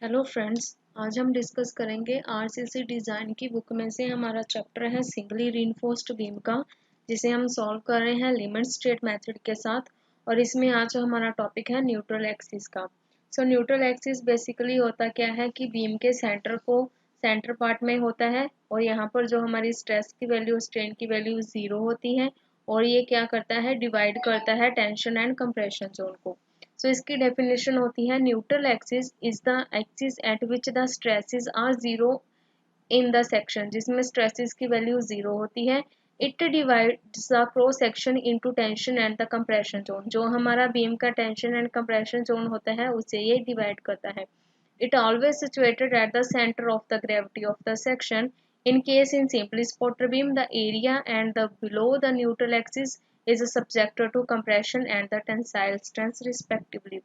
Hello friends. आज हम discuss करेंगे आरसीसी डिज़ाइन की बुक में से हमारा चैप्टर है सिंगली रीइंफोर्स्ड बीम का, जिसे हम सॉल्व कर रहे हैं लिमिट स्टेट मेथड के साथ। और इसमें आज हमारा टॉपिक है न्यूट्रल एक्सिस का। न्यूट्रल एक्सिस बेसिकली होता क्या है कि बीम के सेंटर पार्ट में होता है, और यहाँ पर जो हमारी स्ट्रेस की वैल्यू स्ट्रेन की वैल्यू 0 होती है, और ये क्या करता है, डिवाइड करता है टेंशन एंड कंप्रेशन जोन को। इसकी डेफिनेशन होती है neutral axis is the axis at which the stresses are zero in the section, जिसमें स्ट्रेसेस की वैल्यू 0 होती है। It divides the cross section into tension and the compression zone. जो हमारा बीम का टेंशन एंड कंप्रेशन जोन होता है उसे ये डिवाइड करता है। It always situated at the center of the gravity of the section. In case in simply spotter beam, the area and the below the neutral axis is subject to compression and the tensile strength respectively.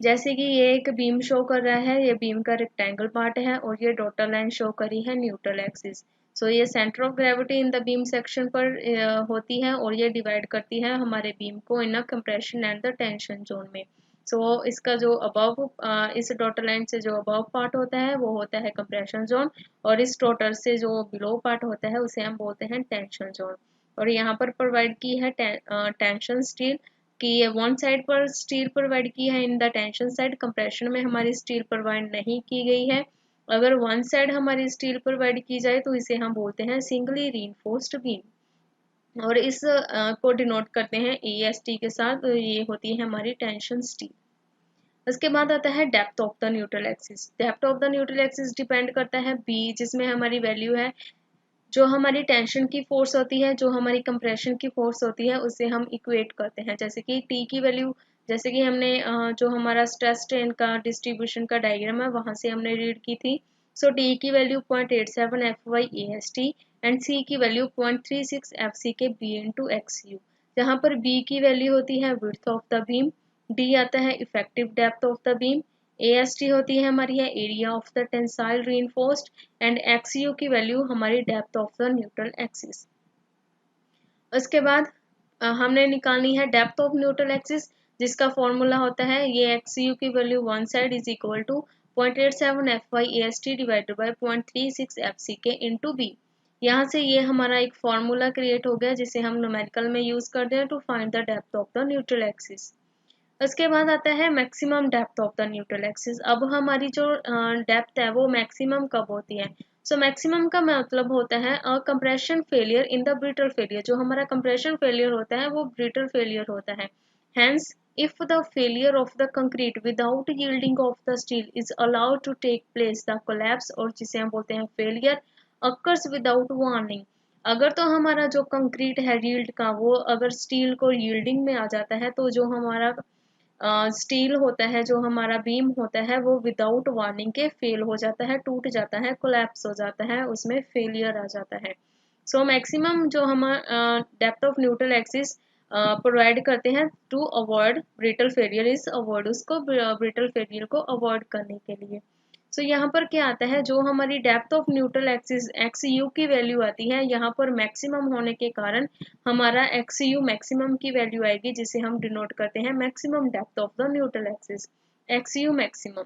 जैसे कि ये एक beam show कर रहा है, ये beam का rectangle part है और ये डॉटर लाइन शो करी है न्यूट्रल एक्सिस। ये centre of gravity in the beam section पर होती है, और ये डिवाइड करती है हमारे बीम को in a compression and the tension zone में। इसका जो अबव इस डॉटर लाइन से जो अबव पार्ट होता है वो होता है कंप्रेशन जोन, और इस डॉटर से जो बिलो पार्ट होता है उसे हम बोलते हैं टेंशन जोन। और यहाँ पर प्रोवाइड की है टेंशन स्टील कि वन साइड पर स्टील प्रोवाइड की है, in the tension side compression में हमारी स्टील प्रोवाइड नहीं की गई है। अगर वन साइड हमारी स्टील प्रोवाइड की जाए तो इसे हम बोलते हैं सिंगली रीइंफोर्स्ड बीम, और इस को डिनोट करते हैं EST के साथ। तो ये होती है हमारी टेंशन स्टील। उसके बाद आता है depth of the neutral axis. Depth of the neutral axis depend करता है B, जिसमें हमारी वैल्यू है जो हमारी टेंशन की फोर्स होती है, जो हमारी कंप्रेशन की फोर्स होती है, उसे हम इक्वेट करते हैं। जैसे कि टी की वैल्यू, जैसे कि हमने जो हमारा स्ट्रेस स्ट्रेन का डिस्ट्रीब्यूशन का डायग्राम है वहां से हमने रीड की थी। टी की वैल्यू 0.87 FY/AST एंड सी की वैल्यू 0.36 FC के B इंटू XU, जहाँ पर B की वैल्यू होती है width of the beam, D आता है effective depth of the beam, AST होती है हमारी है area of the tensile reinforced, and XU की वैल्यू हमारी depth of the neutral axis. उसके बाद हमने निकालनी है डेप्थ ऑफ न्यूट्रल एक्सिस, जिसका फॉर्मूला होता है ये XU की value one side is equal to 0.87 FY/AST divided by 0.36 FC के इंटू B। यहाँ से ये हमारा एक फॉर्मूला क्रिएट हो गया जिसे हम न्यूमेरिकल में यूज करते हैं to find the depth of the neutral axis. उसके बाद आता है maximum depth of the neutral axis. अब हमारी जो डेप्थ है वो मैक्सिमम कब होती है? मैक्सिमम का मतलब होता है compression failure in the brittle failure. जो हमारा कंप्रेशन फेलियर होता है वो ब्रिटल फेलियर होता है। Hence, if the failure of the concrete without yielding of the steel is allowed to take place, the collapse, और जिसे हम बोलते हैं failure, occurs without warning। अगर तो हमारा जो कंक्रीट है यील्ड का, वो अगर स्टील को यील्डिंग में आ जाता है, तो जो हमारा स्टील होता है, जो हमारा बीम होता है, वो विदाउट वार्निंग के फेल हो जाता है, टूट जाता है, कोलैप्स हो जाता है, उसमें फेलियर आ जाता है। मैक्सिमम जो हम depth of neutral axis provide करते हैं टू अवॉइड ब्रिटल फेलियर, इस अवॉइड उसको ब्रिटल फेलियर को अवॉइड करने के लिए। यहाँ पर क्या आता है, जो हमारी depth of neutral axis XU की वैल्यू आती है, यहाँ पर मैक्सिमम होने के कारण हमारा XU मैक्सिमम की वैल्यू आएगी, जिसे हम डिनोट करते हैं maximum depth of the neutral axis, XU maximum.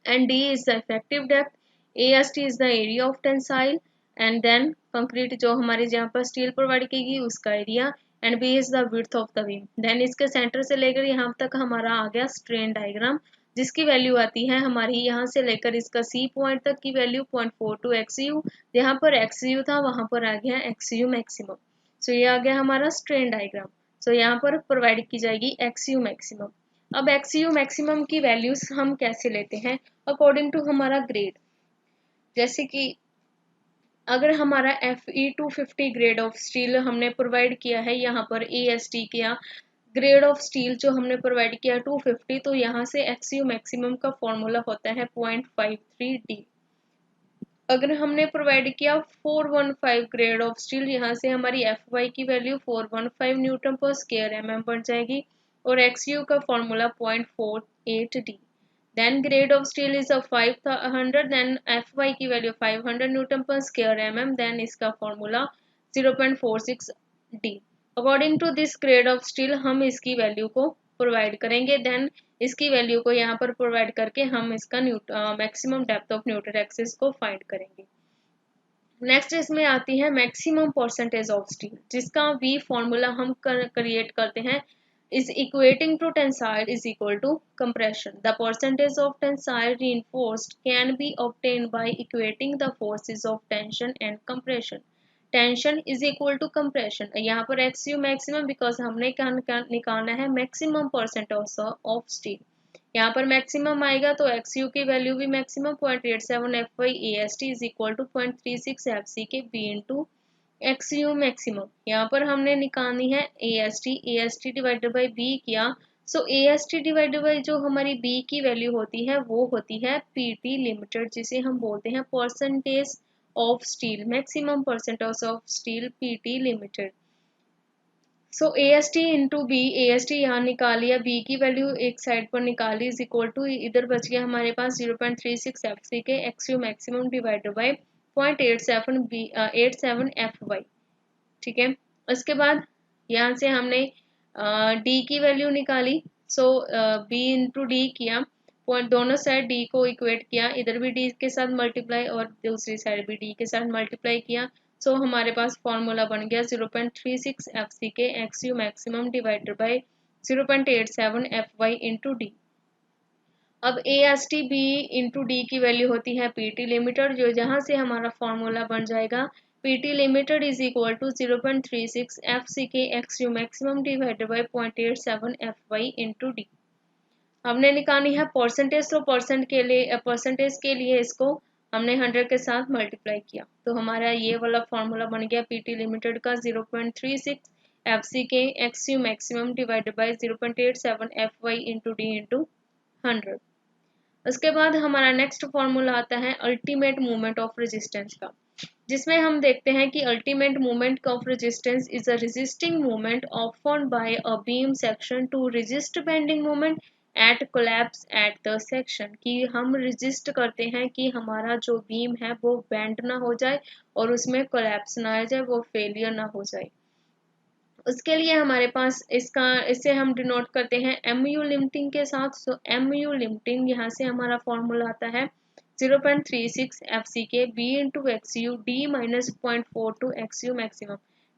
And D is the effective depth, AST is the area of tensile, and then concrete जो हमारी जहाँ पर स्टील प्रोवाइड की उसका area, and B is the width of the beam। Then इसके centre से लेकर यहाँ तक हमारा आ गया स्ट्रेन डायग्राम, जिसकी वैल्यू आती है हमारी यहाँ से लेकर इसका C पॉइंट तक की वैल्यू 0.42 XU। जहाँ पर XU था वहां पर आ गया XU मैक्सिमम। ये आ गया हमारा स्ट्रेन डायग्राम। यहाँ पर प्रोवाइड की जाएगी XU मैक्सिमम। अब XU मैक्सिमम की वैल्यूज हम कैसे लेते हैं? अकॉर्डिंग टू हमारा ग्रेड। जैसे कि अगर हमारा FE 250 ग्रेड ऑफ स्टील हमने प्रोवाइड किया है, यहाँ पर AST किया, ग्रेड ऑफ स्टील जो हमने प्रोवाइड किया 250, तो यहाँ से XU मैक्सिमम का फॉर्मूला होता है 0.53D। अगर हमने प्रोवाइड किया 415 ग्रेड ऑफ स्टील, यहाँ से हमारी FY की वैल्यू 415 न्यूटन पर स्क्वायर mm बन जाएगी, और XU का formula 0.48D। Then grade of steel is 500, then FY की वैल्यू 500 न्यूटन पर स्क्वायर mm, देन इसका formula 0.46D। According to this grade of steel हम इसकी वैल्यू को प्रोवाइड करेंगे। देन इसकी वैल्यू को यहाँ पर प्रोवाइड करके हम इसका maximum depth of neutral axis को फाइंड करेंगे। नेक्स्ट इसमें आती है मैक्सिमम परसेंटेज ऑफ स्टील, जिसका वी फॉर्मूला हम क्रिएट करते हैं is equating to tensile is equal to compression. The percentage of tensile reinforced can be obtained by equating the forces of tension and compression. Tension is equal to compression. यहाँ पर XU maximum because हमने क्या निकालना है maximum percentage of steel. यहाँ पर maximum आएगा तो XU की वैल्यू भी मैक्सिमम 0.87 FY AST इज इक्वल टू 0.36 FC के B इंटू XU मैक्सिमम। यहाँ पर हमने निकालनी है AST डिवाइडेड बाई B किया, सो AST डिवाइडेड बाई जो हमारी B की वैल्यू होती है वो होती है PT लिमिटेड, जिसे हम बोलते हैं percentage of steel, maximum percentage of steel PT limited. So AST into B, AST यहाँ निकाल लिया, B की वैल्यू एक साइड पर निकाली इज इक्वल टू इधर बच गया हमारे पास 0.36 FC के XU maximum divided by 0.87 FY। ठीक है, उसके बाद यहाँ से हमने D की वैल्यू निकाली, सो B इंटू डी किया, पॉइंट दोनों साइड D को इक्वेट किया, इधर भी D के साथ मल्टीप्लाई और दूसरी साइड भी D के साथ मल्टीप्लाई किया, सो हमारे पास फॉर्मूला बन गया 0.36 FC के XU maximum divided by 0.87 FY into D. अब AST B इंटू डी की वैल्यू होती है PT लिमिटेड, जो जहां से हमारा फॉर्मूला बन जाएगा PT limited is equal to 0.36 FC के XU maximum divided by 0.87 FY into D. हमने निकाली है परसेंटेज, तो परसेंटेज के लिए इसको हमने 100 के साथ मल्टीप्लाई किया, तो हमारा ये वाला फॉर्मूला बन गया PT लिमिटेड का 0.36 FC के XU maximum divided by 0.87 FY into D into 100। उसके बाद हमारा नेक्स्ट फॉर्मूला आता है अल्टीमेट मूवमेंट ऑफ रेजिस्टेंस का, जिसमें हम देखते हैं कि ultimate movement of resistance is a resisting movement ऑफन by a beam section to resist bending movement at collapse at the section, कि हम रेजिस्ट करते हैं कि हमारा जो बीम है वो बेंड ना हो जाए और उसमें कोलैप्स ना आ जाए, वो फेलियर ना हो जाए। उसके लिए हमारे पास इसे हम डिनोट करते हैं MU लिमिटिंग के साथ। सो MU लिमिटिंग यहाँ से हमारा फॉर्मूला आता है 0.36 FC के B into XU D minus 0.42 XU maximum,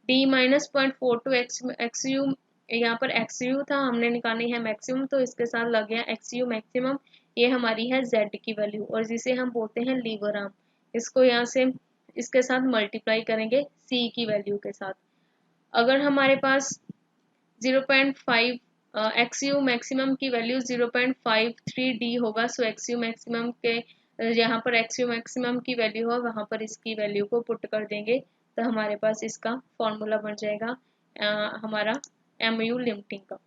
D minus 0.42 XU, यहाँ पर XU था, हमने निकाली है मैक्सिमम, तो इसके साथ लग गया XU मैक्सिमम, ये हमारी है Z की वैल्यू और जिसे हम बोलते हैं लीवर आर्म। इसको यहाँ से इसके साथ मल्टीप्लाई करेंगे C की वैल्यू के साथ। अगर हमारे पास 0.5 XU मैक्सिमम की वैल्यू 0.53 D होगा, सो XU मैक्सिमम के यहाँ पर XU मैक्सिमम की वैल्यू हो वहाँ पर इसकी वैल्यू को पुट कर देंगे, तो हमारे पास इसका फॉर्मूला बन जाएगा हमारा MU लिमिटिंग का।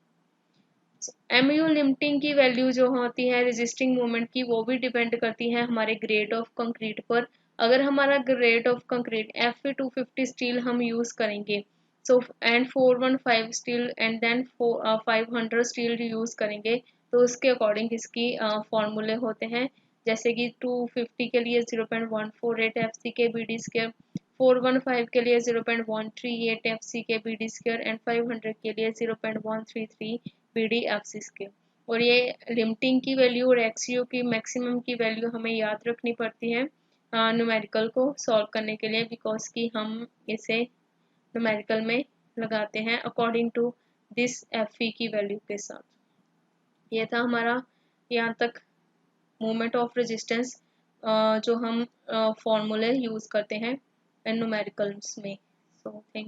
MU लिमिटिंग की वैल्यू जो होती है रेजिस्टिंग मूवमेंट की, वो भी डिपेंड करती है हमारे ग्रेड ऑफ कंक्रीट पर। अगर हमारा grade of concrete Fe250 steel हम यूज करेंगे, so and 415 steel and then 500 steel use करेंगे, तो उसके अकॉर्डिंग इसकी फॉर्मूले होते हैं, जैसे कि 250 के लिए 0.148 FC के BD स्क्वायर, 415 के लिए 0.138 FC के BD स्क्वायर एंड 500 के लिए 0.133 BD FC स्क्वायर। और ये लिमिटिंग की वैल्यू और XU की मैक्सिमम की वैल्यू हमें याद रखनी पड़ती है न्यूमेरिकल को सॉल्व करने के लिए, बिकॉज कि हम इसे न्यूमेरिकल में लगाते हैं अकॉर्डिंग टू दिस FE की वैल्यू के साथ। ये था हमारा यहाँ तक मूवमेंट ऑफ रेजिस्टेंस जो हम फॉर्मूले यूज करते हैं न्यूमेरिकल्स में। So thank